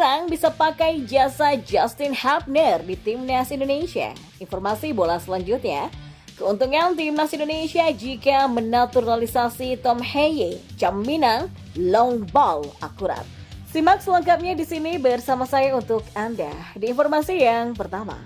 girang bisa pakai jasa Justin Hubner di Timnas Indonesia. Informasi bola selanjutnya, keuntungan Timnas Indonesia jika menaturalisasi Tom Heye, jaminan long ball akurat. Simak selengkapnya di sini bersama saya untuk Anda. Di informasi yang pertama.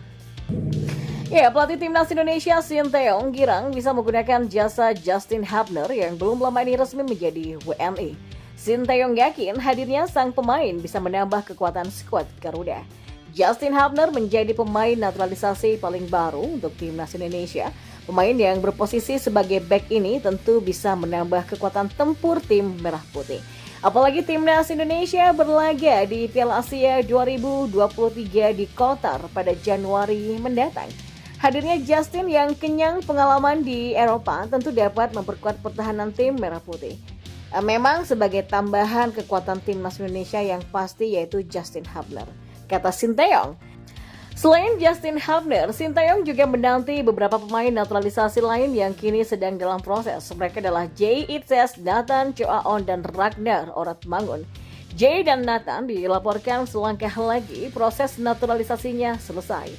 Ya, pelatih Timnas Indonesia Sinteyong girang bisa menggunakan jasa Justin Hubner yang belum lama ini resmi menjadi WNI. Sinteyong yakin hadirnya sang pemain bisa menambah kekuatan skuad Garuda. Justin Hubner menjadi pemain naturalisasi paling baru untuk Timnas Indonesia. Pemain yang berposisi sebagai bek ini tentu bisa menambah kekuatan tempur tim Merah Putih. Apalagi Timnas Indonesia berlaga di Piala Asia 2023 di Qatar pada Januari mendatang. Hadirnya Justin yang kenyang pengalaman di Eropa tentu dapat memperkuat pertahanan tim Merah Putih. Memang sebagai tambahan kekuatan Timnas Indonesia yang pasti yaitu Justin Hubner, kata Sinteyong. Selain Justin Hubner, Sinteyong juga menanti beberapa pemain naturalisasi lain yang kini sedang dalam proses. Mereka adalah Jay Itzes, Nathan Choaon, dan Ragnar Oratmangun. Jay dan Nathan dilaporkan selangkah lagi proses naturalisasinya selesai.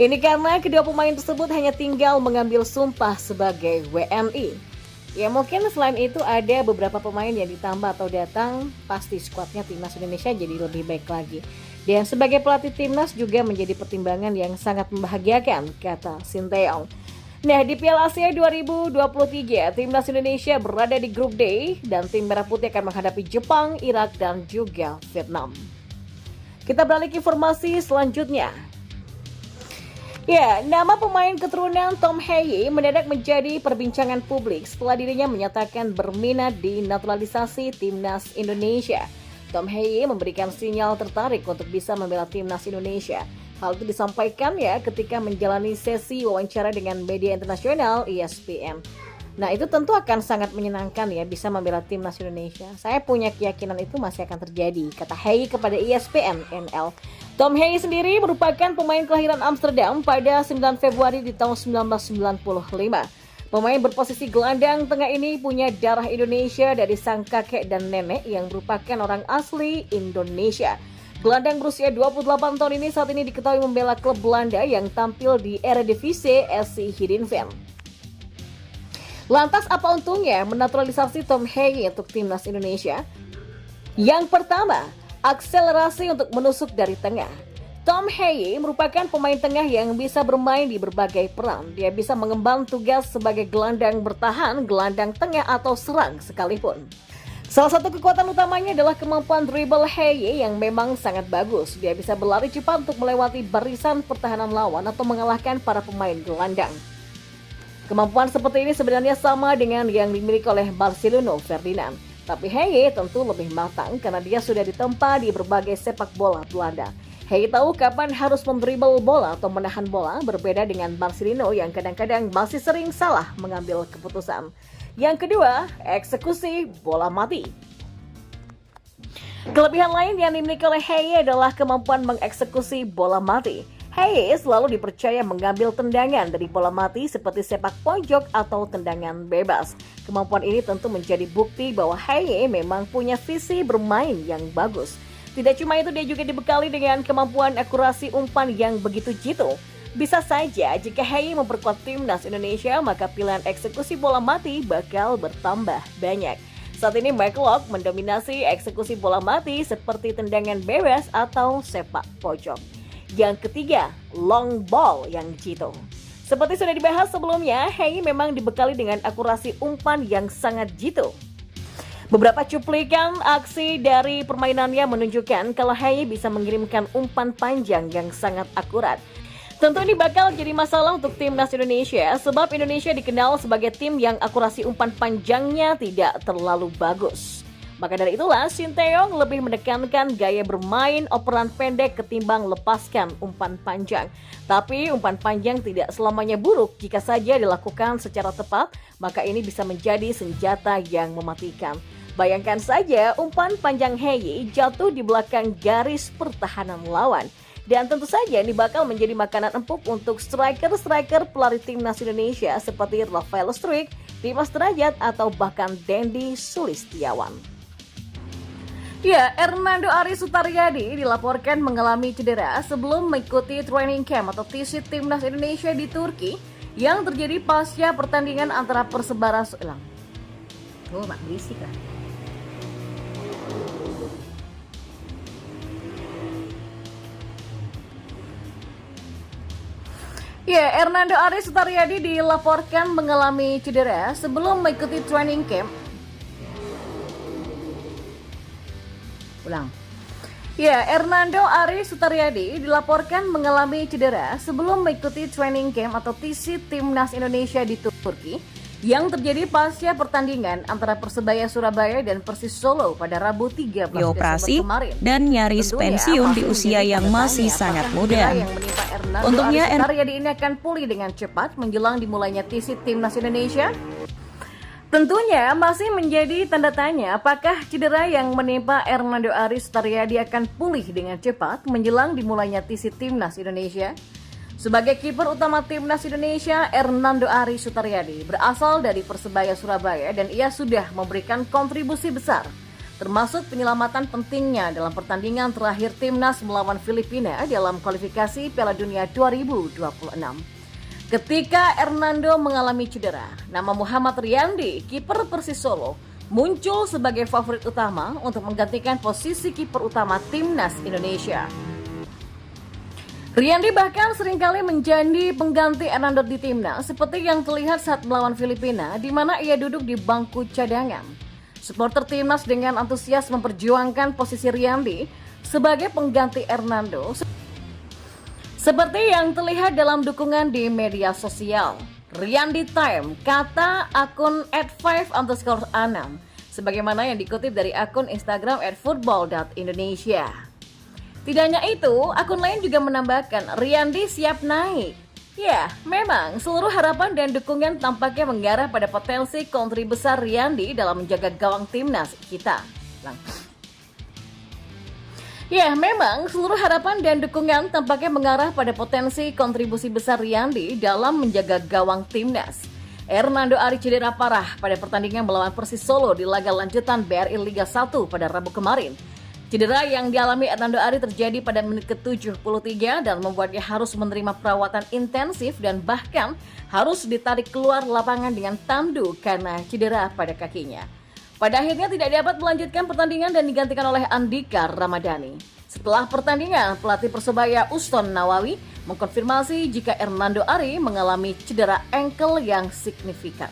Ini karena kedua pemain tersebut hanya tinggal mengambil sumpah sebagai WNI. Ya mungkin selain itu ada beberapa pemain yang ditambah atau datang, pasti skuadnya Timnas Indonesia jadi lebih baik lagi. Dan sebagai pelatih Timnas juga menjadi pertimbangan yang sangat membahagiakan, kata Sinteyong. Nah, di Piala Asia 2023, Timnas Indonesia berada di grup D dan tim Merah Putih akan menghadapi Jepang, Irak, dan juga Vietnam. Kita beralih ke informasi selanjutnya. Ya, nama pemain keturunan Tom Heye mendadak menjadi perbincangan publik setelah dirinya menyatakan berminat di naturalisasi Timnas Indonesia. Tom Heye memberikan sinyal tertarik untuk bisa membela Timnas Indonesia. Hal itu disampaikan ya ketika menjalani sesi wawancara dengan media internasional ESPN. Nah, itu tentu akan sangat menyenangkan ya bisa membela Timnas Indonesia. Saya punya keyakinan itu masih akan terjadi, kata Heye kepada ESPN NL. Tom Heye sendiri merupakan pemain kelahiran Amsterdam pada 9 Februari di tahun 1995. Pemain berposisi gelandang tengah ini punya darah Indonesia dari sang kakek dan nenek yang merupakan orang asli Indonesia. Gelandang berusia 28 tahun ini saat ini diketahui membela klub Belanda yang tampil di Eredivisie SC Heerenveen. Lantas apa untungnya menaturalisasi Tom Heye untuk Timnas Indonesia? Yang pertama, akselerasi untuk menusuk dari tengah. Tom Heye merupakan pemain tengah yang bisa bermain di berbagai peran. Dia bisa mengemban tugas sebagai gelandang bertahan, gelandang tengah atau serang sekalipun. Salah satu kekuatan utamanya adalah kemampuan dribble Heye yang memang sangat bagus. Dia bisa berlari cepat untuk melewati barisan pertahanan lawan atau mengalahkan para pemain gelandang. Kemampuan seperti ini sebenarnya sama dengan yang dimiliki oleh Marcelino Ferdinand. Tapi Heye tentu lebih matang karena dia sudah ditempa di berbagai sepak bola Belanda. Heye tahu kapan harus mendribble bola atau menahan bola, berbeda dengan Marcelino yang kadang-kadang masih sering salah mengambil keputusan. Yang kedua, eksekusi bola mati. Kelebihan lain yang dimiliki oleh Heye adalah kemampuan mengeksekusi bola mati. Heye selalu dipercaya mengambil tendangan dari bola mati seperti sepak pojok atau tendangan bebas. Kemampuan ini tentu menjadi bukti bahwa Heye memang punya visi bermain yang bagus. Tidak cuma itu, dia juga dibekali dengan kemampuan akurasi umpan yang begitu jitu. Bisa saja jika Heye memperkuat Timnas Indonesia, maka pilihan eksekusi bola mati bakal bertambah banyak. Saat ini McLeod mendominasi eksekusi bola mati seperti tendangan bebas atau sepak pojok. Yang ketiga, long ball yang jitu. Seperti sudah dibahas sebelumnya, Heye memang dibekali dengan akurasi umpan yang sangat jitu. Beberapa cuplikan aksi dari permainannya menunjukkan kalau Heye bisa mengirimkan umpan panjang yang sangat akurat. Tentu ini bakal jadi masalah untuk Timnas Indonesia sebab Indonesia dikenal sebagai tim yang akurasi umpan panjangnya tidak terlalu bagus. Maka dari itulah Sinteyong lebih menekankan gaya bermain operan pendek ketimbang lepaskan umpan panjang. Tapi umpan panjang tidak selamanya buruk. Jika saja dilakukan secara tepat, maka ini bisa menjadi senjata yang mematikan. Bayangkan saja umpan panjang Heye jatuh di belakang garis pertahanan lawan. Dan tentu saja ini bakal menjadi makanan empuk untuk striker-striker pelari Timnas Indonesia seperti Rafael Struijk, Dimas Derajat, atau bahkan Dendi Sulistiawan. Ya, Hernando Ari Sutaryadi dilaporkan mengalami cedera sebelum mengikuti training camp atau TC Timnas Indonesia di Turki yang terjadi pasca pertandingan antara Persebaya Ulang. Oh, mak berisik lah. Ya, Hernando Ari Sutaryadi dilaporkan mengalami cedera sebelum mengikuti training camp. Ya, Hernando Ari Sutaryadi dilaporkan mengalami cedera sebelum mengikuti training camp atau TC Timnas Indonesia di Turki yang terjadi pasca pertandingan antara Persebaya Surabaya dan Persis Solo pada Rabu 13 dioperasi Desember kemarin. Dan nyaris pensiun di usia yang masih sangat muda. Untungnya Hernando Sutaryadi ini akan pulih dengan cepat menjelang dimulainya TC Timnas Indonesia. Tentunya masih menjadi tanda tanya apakah cedera yang menimpa Hernando Ari Sutaryadi akan pulih dengan cepat menjelang dimulainya TC Timnas Indonesia. Sebagai kiper utama Timnas Indonesia, Hernando Ari Sutaryadi berasal dari Persebaya Surabaya dan ia sudah memberikan kontribusi besar, termasuk penyelamatan pentingnya dalam pertandingan terakhir Timnas melawan Filipina dalam kualifikasi Piala Dunia 2026. Ketika Hernando mengalami cedera, nama Muhammad Riyandi, kiper Persis Solo, muncul sebagai favorit utama untuk menggantikan posisi kiper utama Timnas Indonesia. Riyandi bahkan seringkali menjadi pengganti Hernando di Timnas, seperti yang terlihat saat melawan Filipina, di mana ia duduk di bangku cadangan. Supporter Timnas dengan antusias memperjuangkan posisi Riyandi sebagai pengganti Hernando, seperti yang terlihat dalam dukungan di media sosial. Riyandi Time, kata akun @5_6, sebagaimana yang dikutip dari akun Instagram @football.indonesia. Tidak hanya itu, akun lain juga menambahkan Riyandi siap naik. Ya, memang seluruh harapan dan dukungan tampaknya mengarah pada potensi kontribusi besar Riyandi dalam menjaga gawang timnas kita. Ya, memang seluruh harapan dan dukungan tampaknya mengarah pada potensi kontribusi besar Riyandi dalam menjaga gawang timnas. Hernando Ari cedera parah pada pertandingan melawan Persis Solo di laga lanjutan BRI Liga 1 pada Rabu kemarin. Cedera yang dialami Hernando Ari terjadi pada menit ke-73 dan membuatnya harus menerima perawatan intensif dan bahkan harus ditarik keluar lapangan dengan tandu karena cedera pada kakinya. Pada akhirnya tidak dapat melanjutkan pertandingan dan digantikan oleh Andika Ramadhani. Setelah pertandingan, pelatih Persebaya Uston Nawawi mengkonfirmasi jika Hernando Ari mengalami cedera ankle yang signifikan.